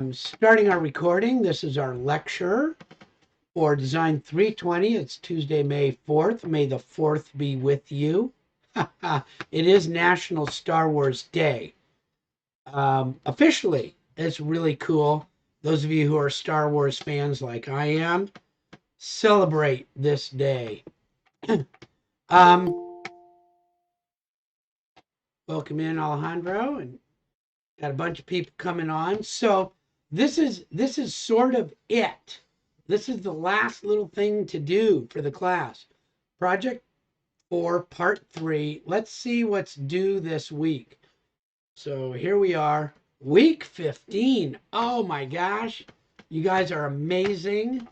I'm starting our recording. This is our lecture for Design 320. It's Tuesday, May 4th. May the 4th be with you. It is National Star Wars Day. Officially, it's really cool. Those of you who are Star Wars fans like I am, celebrate this day. Welcome in, Alejandro, and got a bunch of people coming on. So this is sort of it. This is the last little thing to do for the class. Project 4, Part 3. Let's see what's due this week. So here we are, week 15. Oh my gosh, you guys are amazing.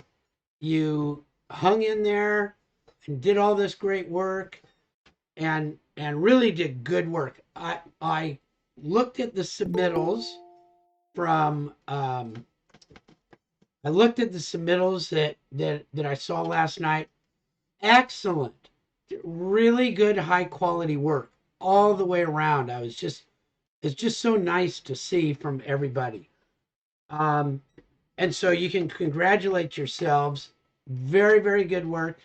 You hung in there and did all this great work and really did good work. I looked at the submittals from I looked at the submittals that I saw last night. Excellent. Really good high quality work all the way around. It's just so nice to see from everybody. And so you can congratulate yourselves. Very, very good work.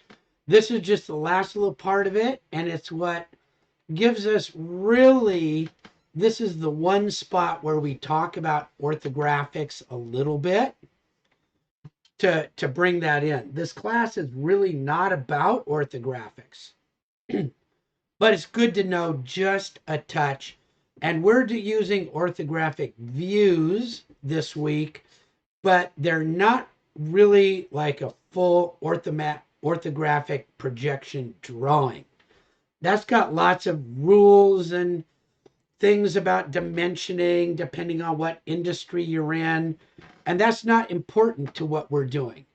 This is just the last little part of it, and it's what gives us really, this is the one spot where we talk about orthographics a little bit to bring that in. This class is really not about orthographics, but it's good to know just a touch. And we're using orthographic views this week, but they're not really like a full orthographic projection drawing. That's got lots of rules and things about dimensioning depending on what industry you're in. And that's not important to what we're doing.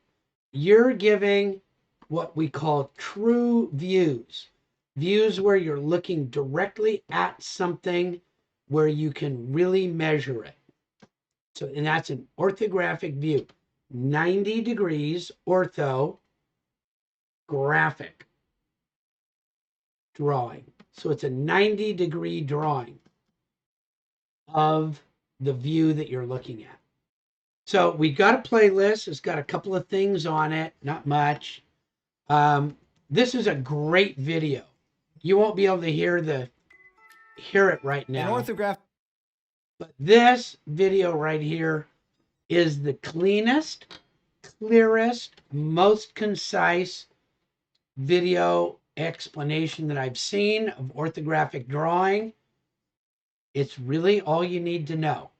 You're giving what we call true views. Views where you're looking directly at something where you can really measure it. So, and that's an orthographic view. 90 degrees ortho graphic drawing. So it's a 90-degree drawing of the view that you're looking at. So we got a playlist. It's got a couple of things on it, not much. This is a great video. You won't be able to hear it right now. But this video right here is the cleanest, clearest, most concise video explanation that I've seen of orthographic drawing. It's really all you need to know.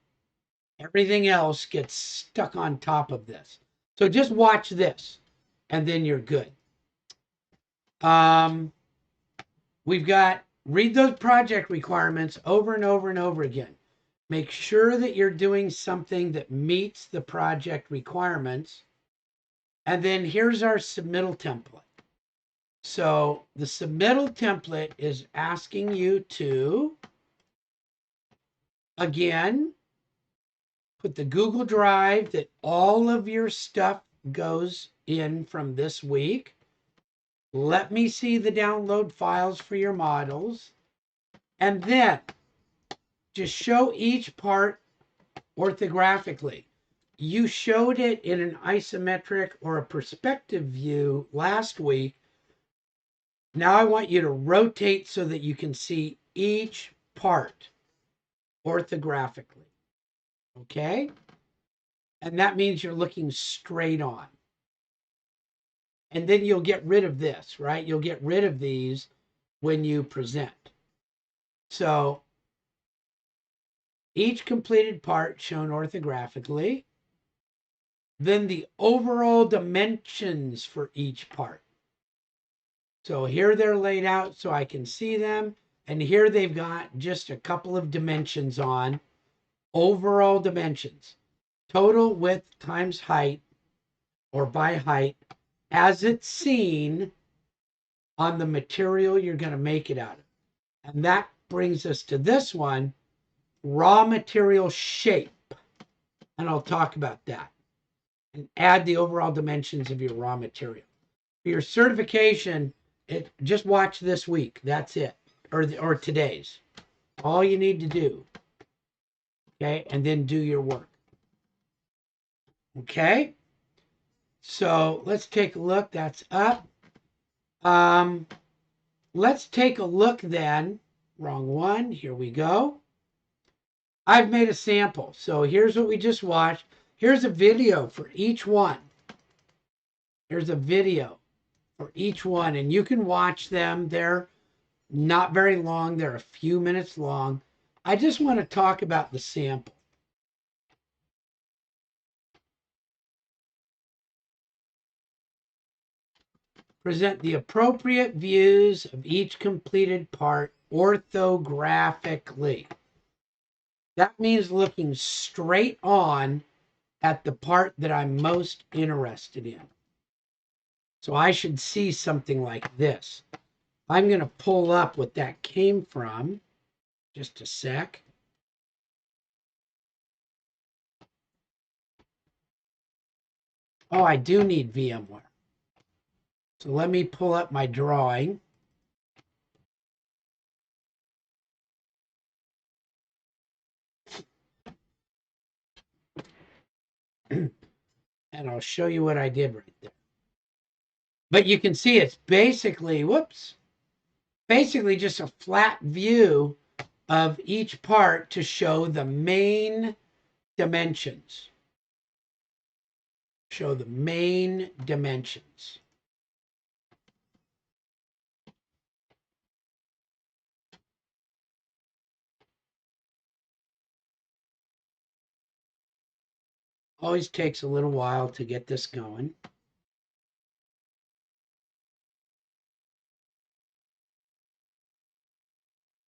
Everything else gets stuck on top of this. So just watch this and then you're good. We've got, read those project requirements over and over and over again. Make sure that you're doing something that meets the project requirements. And then here's our submittal template. So the submittal template is asking you to, again, put the Google Drive that all of your stuff goes in from this week. Let me see the download files for your models. And then just show each part orthographically. You showed it in an isometric or a perspective view last week. Now I want you to rotate so that you can see each part orthographically. Okay? And that means you're looking straight on. And then you'll get rid of this, right? You'll get rid of these when you present. So each completed part shown orthographically. Then the overall dimensions for each part. So here they're laid out so I can see them. And here they've got just a couple of dimensions on. Overall dimensions. Total width times height, or by height, as it's seen on the material you're going to make it out of. And that brings us to this one, raw material shape. And I'll talk about that. And add the overall dimensions of your raw material. For your certification, just watch this week. That's it. Or today's. All you need to do. Okay, and then do your work. Okay, so let's take a look. That's up. Um, let's take a look then. Wrong one. Here we go. I've made a sample. So here's what we just watched. Here's a video for each one. Here's a video for each one, and you can watch them. They're not very long, they're a few minutes long. I just want to talk about the sample. Present the appropriate views of each completed part orthographically. That means looking straight on at the part that I'm most interested in. So I should see something like this. I'm going to pull up what that came from. Just a sec. Oh, I do need VMware. So let me pull up my drawing. And I'll show you what I did right there. But you can see it's basically, whoops, basically just a flat view of each part to show the main dimensions. Show the main dimensions. Always takes a little while to get this going.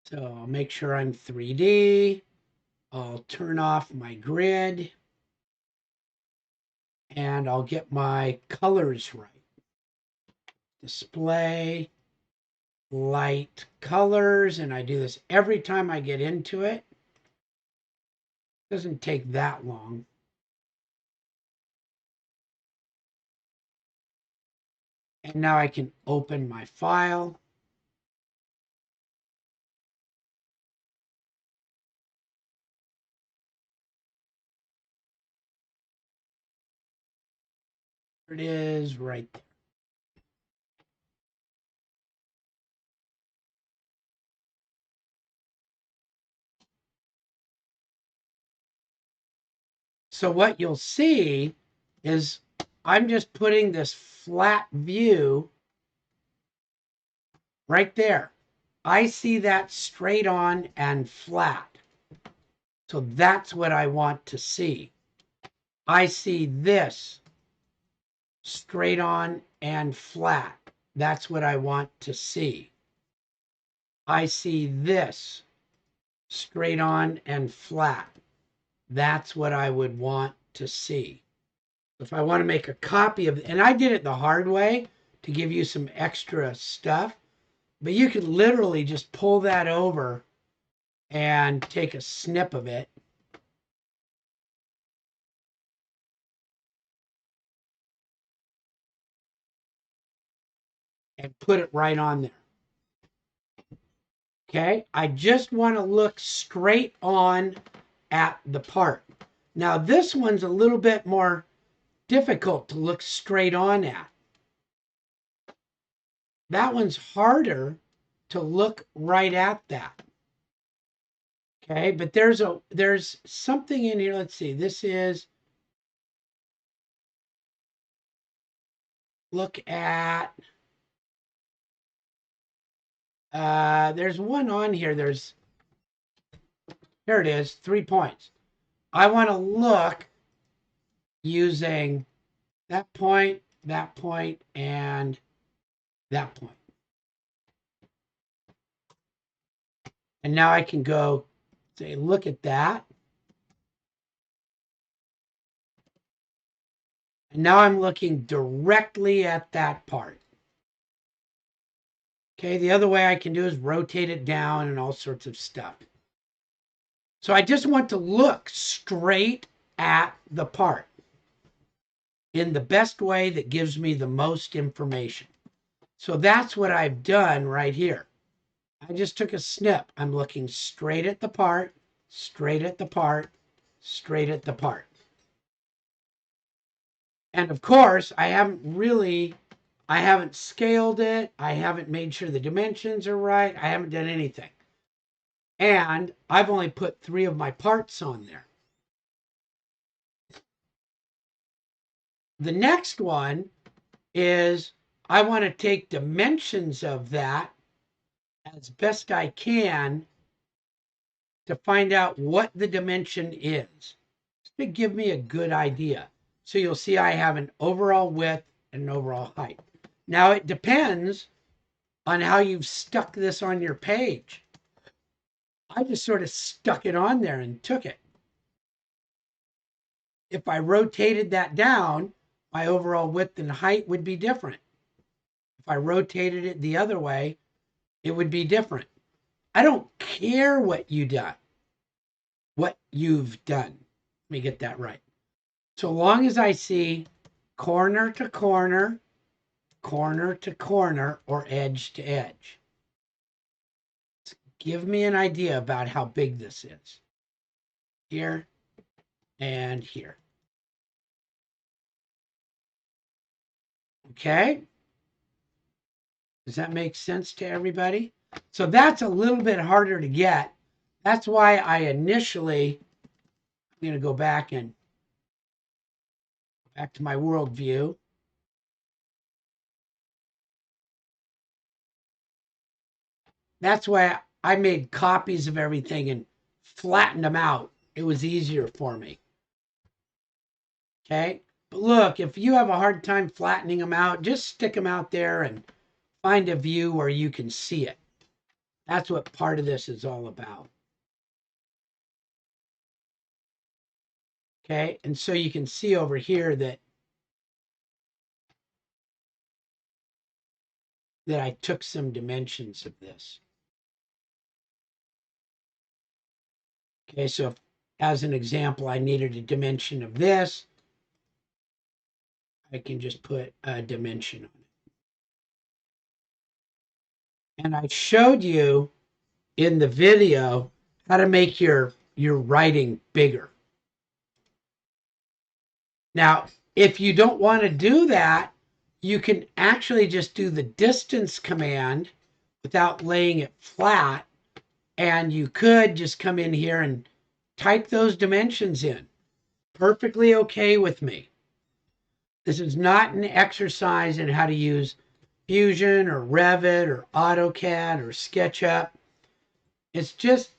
So I'll make sure I'm 3D. I'll turn off my grid. And I'll get my colors right. Display, light, colors. And I do this every time I get into it. Doesn't take that long. And now I can open my file. There it is right there. So what you'll see is I'm just putting this flat view right there. I see that straight on and flat. So that's what I want to see. I see this straight on and flat. That's what I want to see. I see this straight on and flat. That's what I would want to see. If I want to make a copy of it, and I did it the hard way to give you some extra stuff, but you could literally just pull that over and take a snip of it. And put it right on there. Okay, I just want to look straight on at the part. Now this one's a little bit more difficult to look straight on at. That one's harder to look right at that. Okay, but there's something in here. Let's see. This is look at there's one on here. Here it is, 3 points. I want to look using that point, and that point. And now I can go say, look at that. And now I'm looking directly at that part. Okay, the other way I can do is rotate it down and all sorts of stuff. So I just want to look straight at the part in the best way that gives me the most information. So that's what I've done right here. I just took a snip. I'm looking straight at the part, straight at the part, straight at the part. And of course, I haven't scaled it. I haven't made sure the dimensions are right. I haven't done anything. And I've only put 3 of my parts on there. The next one is I want to take dimensions of that as best I can to find out what the dimension is, to give me a good idea. So you'll see I have an overall width and an overall height. Now it depends on how you've stuck this on your page. I just sort of stuck it on there and took it. If I rotated that down, my overall width and height would be different. If I rotated it the other way, it would be different. I don't care what you've done. Let me get that right. So long as I see corner to corner, corner to corner, or edge to edge. Give me an idea about how big this is. Here and here. Okay? Does that make sense to everybody? So that's a little bit harder to get. That's why I initially, I'm going to go back to my world view. That's why I made copies of everything and flattened them out. It was easier for me. Okay. But look, if you have a hard time flattening them out, just stick them out there and find a view where you can see it. That's what part of this is all about. Okay. And so you can see over here that I took some dimensions of this. Okay. So if, as an example, I needed a dimension of this, I can just put a dimension on it. And I showed you in the video how to make your writing bigger. Now, if you don't want to do that, you can actually just do the distance command without laying it flat. And you could just come in here and type those dimensions in. Perfectly okay with me. This is not an exercise in how to use Fusion or Revit or AutoCAD or SketchUp. It's just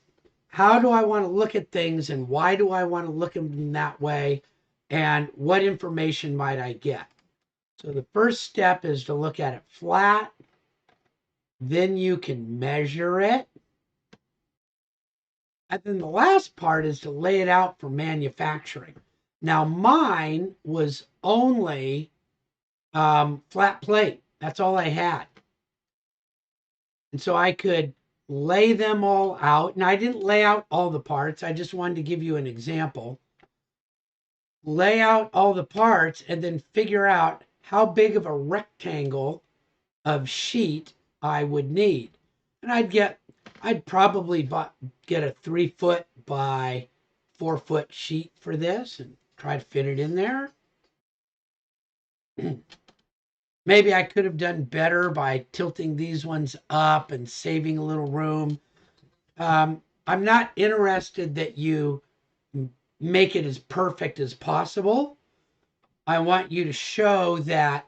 how do I want to look at things and why do I want to look at them that way and what information might I get. So the first step is to look at it flat. Then you can measure it. And then the last part is to lay it out for manufacturing. Now mine was only flat plate. That's all I had. And so I could lay them all out. And I didn't lay out all the parts. I just wanted to give you an example. Lay out all the parts and then figure out how big of a rectangle of sheet I would need. And I'd probably get a 3-foot by 4-foot sheet for this and try to fit it in there. Maybe I could have done better by tilting these ones up and saving a little room. I'm not interested that you make it as perfect as possible. I want you to show that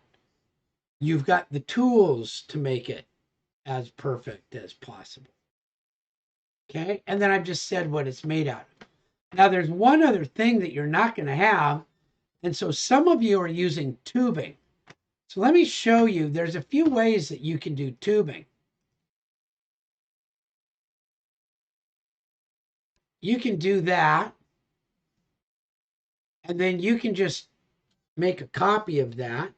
you've got the tools to make it as perfect as possible. Okay. And then I've just said what it's made out of. Now there's one other thing that you're not going to have. And so some of you are using tubing. So let me show you, there's a few ways that you can do tubing. You can do that. And then you can just make a copy of that.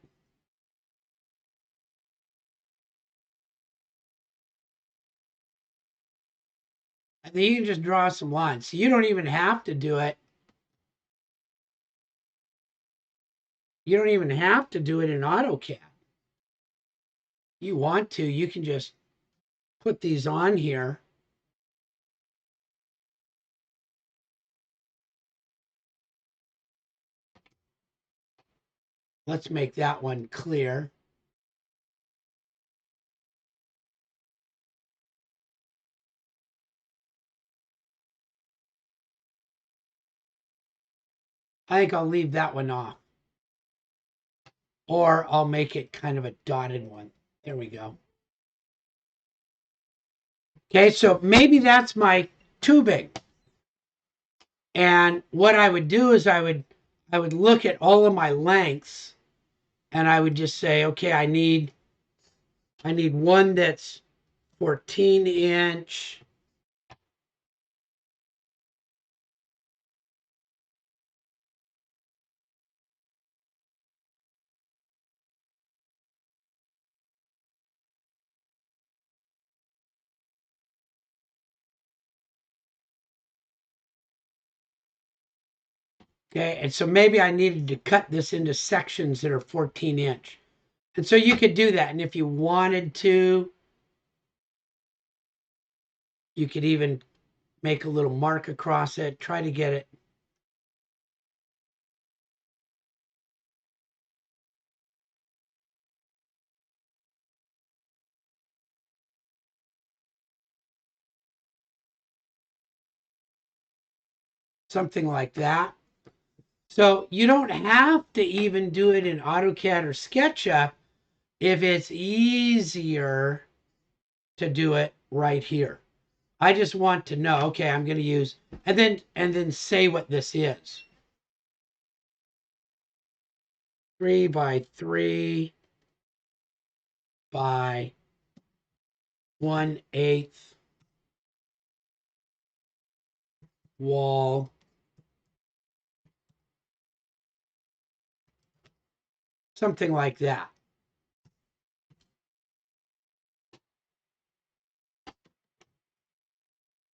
And then you can just draw some lines. So you don't even have to do it. You don't even have to do it in AutoCAD. You want to, you can just put these on here. Let's make that one clear. I think I'll leave that one off. Or I'll make it kind of a dotted one. There we go. Okay, so maybe that's my tubing. And what I would do is I would look at all of my lengths and I would just say, okay, I need one that's 14-inch. Okay, and so maybe I needed to cut this into sections that are 14-inch. And so you could do that. And if you wanted to, you could even make a little mark across it, try to get it. Something like that. So you don't have to even do it in AutoCAD or SketchUp if it's easier to do it right here. I just want to know, okay, I'm going to use, and then say what this is. 3 by 3 by 1/8 wall. Something like that.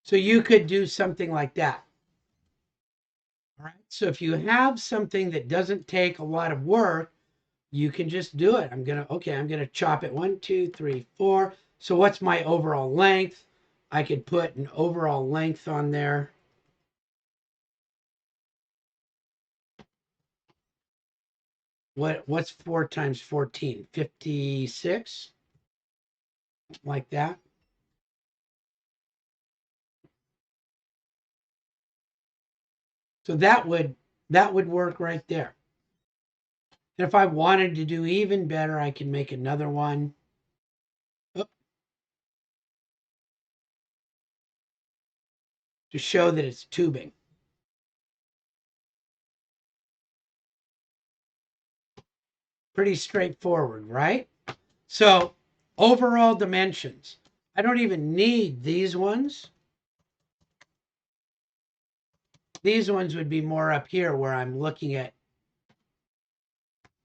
So you could do something like that. All right. So if you have something that doesn't take a lot of work, you can just do it. I'm gonna chop it 1, 2, 3, 4. So what's my overall length? I could put an overall length on there. What's 4 times 14? 56, like that. So that would work right there. And if I wanted to do even better, I can make another one. Oop, to show that it's tubing. Pretty straightforward, right? So overall dimensions. I don't even need these ones. These ones would be more up here where I'm looking at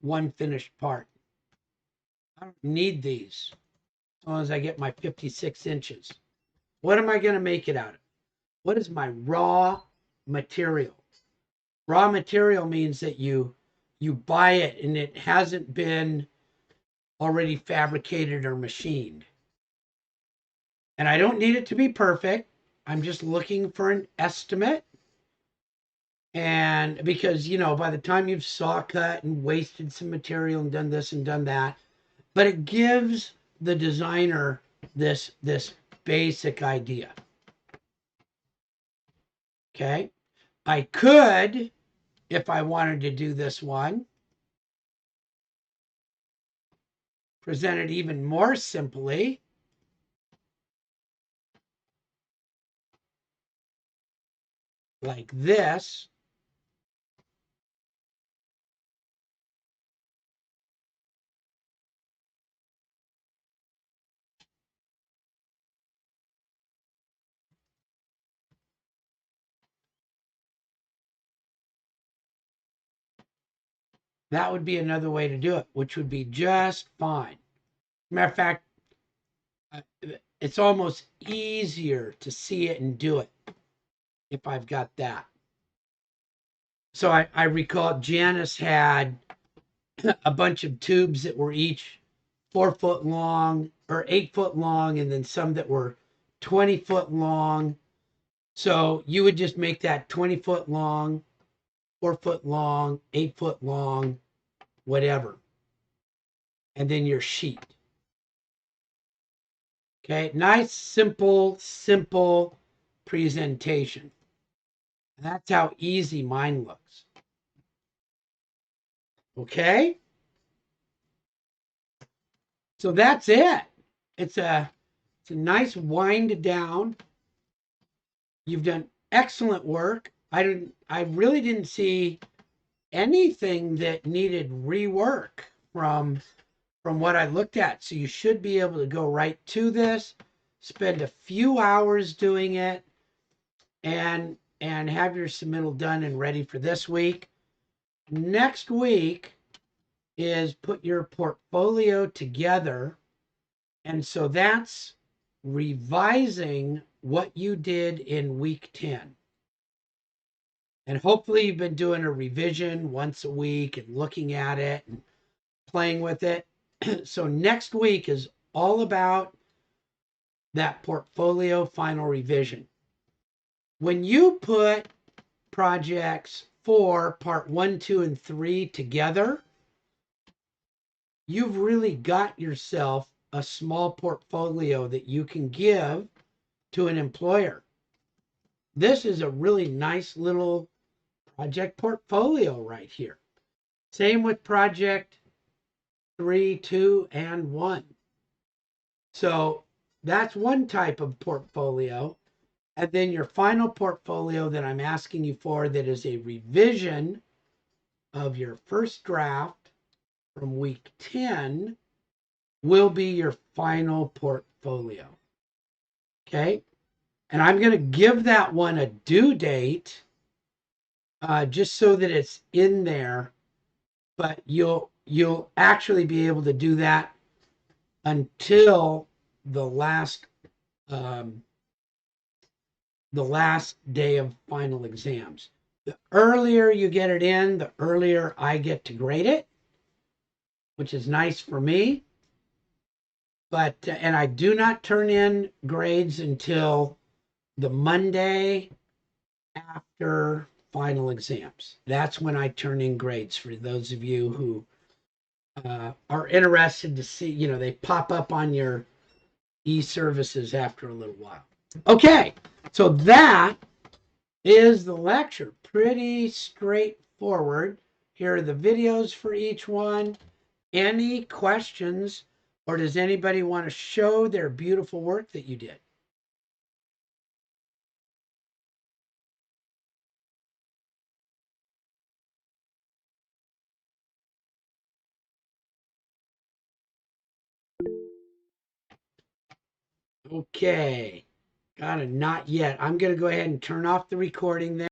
one finished part. I don't need these as long as I get my 56 inches. What am I going to make it out of? What is my raw material? Raw material means that you buy it and it hasn't been already fabricated or machined. And I don't need it to be perfect. I'm just looking for an estimate. And because, by the time you've saw cut and wasted some material and done this and done that, but it gives the designer this basic idea. Okay. I could, if I wanted to do this one, present it even more simply. Like this. That would be another way to do it, which would be just fine. Matter of fact, it's almost easier to see it and do it if I've got that. So I recall Janice had a bunch of tubes that were each 4 foot long or 8 foot long, and then some that were 20 foot long. So you would just make that 20 foot long, 4 foot long, 8 foot long. whatever, and then your sheet. Okay, nice, simple presentation. And that's how easy mine looks. Okay, so that's it. It's a nice wind down. You've done excellent work. I really didn't see anything that needed rework from what I looked at. So you should be able to go right to this, spend a few hours doing it, and have your submittal done and ready for this week. Next week is put your portfolio together. And so that's revising what you did in week 10. And hopefully you've been doing a revision once a week and looking at it and playing with it. So next week is all about that portfolio final revision. When you put projects 4, part 1, 2, and 3 together, you've really got yourself a small portfolio that you can give to an employer. This is a really nice little project portfolio right here. Same with project 3, 2, and 1. So that's one type of portfolio. And then your final portfolio that I'm asking you for, that is a revision of your first draft from week 10, will be your final portfolio. Okay. And I'm going to give that one a due date just so that it's in there. But you'll actually be able to do that until the last day of final exams. The earlier you get it in, the earlier I get to grade it, which is nice for me. But and I do not turn in grades until the Monday after final exams. That's when I turn in grades for those of you who are interested to see, they pop up on your e-services after a little while. Okay, so that is the lecture. Pretty straightforward. Here are the videos for each one. Any questions, or does anybody want to show their beautiful work that you did? Okay, got it. Not yet. I'm going to go ahead and turn off the recording then.